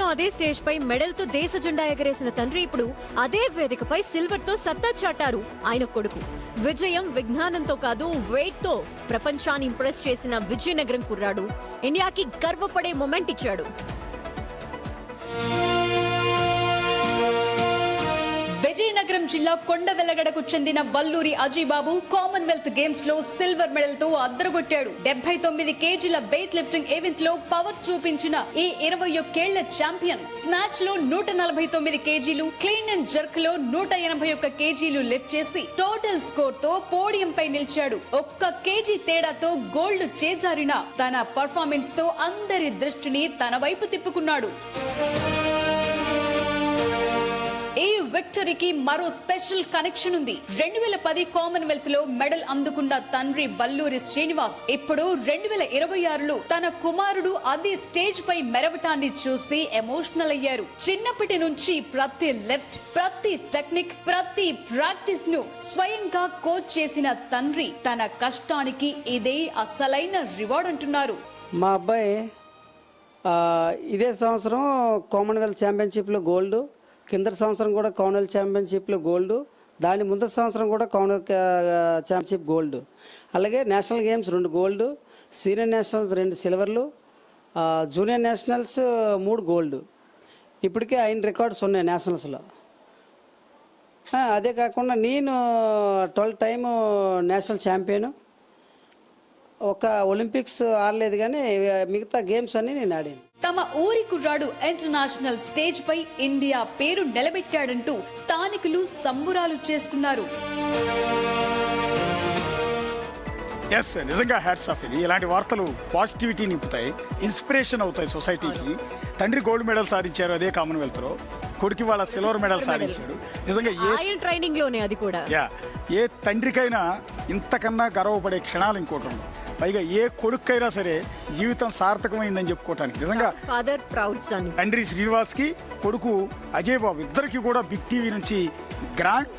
క్రితం అదే స్టేజ్ పై మెడల్ తో దేశ జెండా ఎగరేసిన తండ్రి ఇప్పుడు అదే వేదికపై సిల్వర్ తో సత్తా చాటారు ఆయన కొడుకు. విజయం విజ్ఞానంతో కాదు, వెయిట్ తో ప్రపంచాన్ని ఇంప్రెస్ చేసిన విజయనగరం కుర్రాడు ఇండియాకి గర్వపడే మొమెంట్ ఇచ్చాడు. విజయనగరం జిల్లా కొండవెల్లగడకు చెందిన వల్లూరి అజయ్ బాబు కామన్వెల్త్ గేమ్స్ లో సిల్వర్ మెడల్ తో అద్దరగొట్టాడు. 79 కేజీల వెయిట్ లిఫ్టింగ్ ఈవెంట్ లో పవర్ చూపించిన ఈ 21 ఏళ్ల ఛాంపియన్ స్నాచ్ లో 149 కేజీలు, క్లీన్ అండ్ జర్క్ లో 181 కేజీలు లిఫ్ట్ చేసి టోటల్ స్కోర్ తో పోడియం పై నిలిచాడు. 1 కేజీ తేడాతో గోల్డ్ చేజారిన తన పర్ఫార్మెన్స్ తో అందరి దృష్టిని తన వైపు తిప్పుకున్నాడు. ఈ విక్టరీకి మరో స్పెషల్ కనెక్షన్ ఉంది. 2010 కామన్వెల్త్ లో మెడల్ అందుకున్న తండ్రి వల్లూరి శ్రీనివాస్ ఇప్పుడు 2026లో తన కుమారుడు అదే స్టేజ్ పై మెరవటాన్ని చూసి ఎమోషనల్ అయ్యారు. చిన్నప్పటి నుంచి ప్రతి లెఫ్ట్, ప్రతి టెక్నిక్, ప్రతి ప్రాక్టీస్ ను స్వయంగా కోచ్ చేసిన తండ్రి తన కష్టానికి ఇదే అసలైన రివార్డ్ అంటున్నారు. మా అబ్బాయి ఇదే సంవత్సరం కామన్వెల్త్ ఛాంపియన్షిప్లో గోల్డ్, కింద సంవత్సరం కూడా కామన్వెల్త్ ఛాంపియన్షిప్లో గోల్డ్, దాని ముందు సంవత్సరం కూడా కామన్వెల్త్ ఛాంపియన్షిప్ గోల్డ్, అలాగే national games 2 gold, senior nationals 2 సిల్వర్లు, జూనియర్ నేషనల్స్ 3 గోల్డ్. ఇప్పటికే 5 రికార్డ్స్ ఉన్నాయి నేషనల్స్లో. అదే కాకుండా నేను 12 టైమ్ నేషనల్ ఛాంపియన్. ఒక ఒలింపిక్స్ ఆడలేదు కానీ మిగతా గేమ్స్ అన్ని నేను ఆడాను. తమ ఊరి కుర్రాడు ఇంటర్నేషనల్ స్టేజ్ పై ఇండియా పేరు నిలబెట్టాడంటూ స్థానికులు సంబురాలు చేసుకున్నారు. నిజంగా హ్యాట్స్ ఆఫ్. ఇది ఇలాంటి వార్తలు పాజిటివిటీ నింపుతాయి, ఇన్స్పిరేషన్ అవుతాయి సొసైటీకి. తండ్రి గోల్డ్ మెడల్ సాధించారు అదే కామన్వెల్త్ లో, కొడుకు వాళ్ళ సిల్వర్ మెడల్ సాధించాడు. నిజంగా ట్రైనింగ్ లోనే అది కూడా ఏ తండ్రికైనా ఇంతకన్నా గర్వపడే క్షణాలు ఇంకోటి ఉండవు. పైగా ఏ కొడుకైనా సరే జీవితం సార్థకమైందని చెప్పుకోవటానికి నిజంగా ఫాదర్ ప్రౌడ్ సన్. తండ్రి శ్రీనివాస్ కి, కొడుకు అజయ్ బాబు ఇద్దరికి కూడా బిగ్ టీవీ నుంచి గ్రాండ్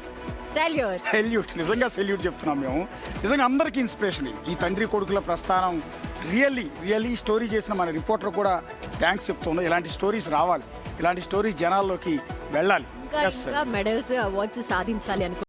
సెల్యూట్. నిజంగా సెల్యూట్ చెప్తున్నాం మేము. నిజంగా అందరికీ ఇన్స్పిరేషన్ ఈ తండ్రి కొడుకుల ప్రస్థానం. రియల్లీ స్టోరీ చేసిన మన రిపోర్టర్ కూడా థ్యాంక్స్ చెప్తున్నాం. ఇలాంటి స్టోరీస్ రావాలి, ఇలాంటి స్టోరీస్ జనాల్లోకి వెళ్ళాలి. మెడల్స్, అవార్డ్స్ సాధించాలి అనుకో.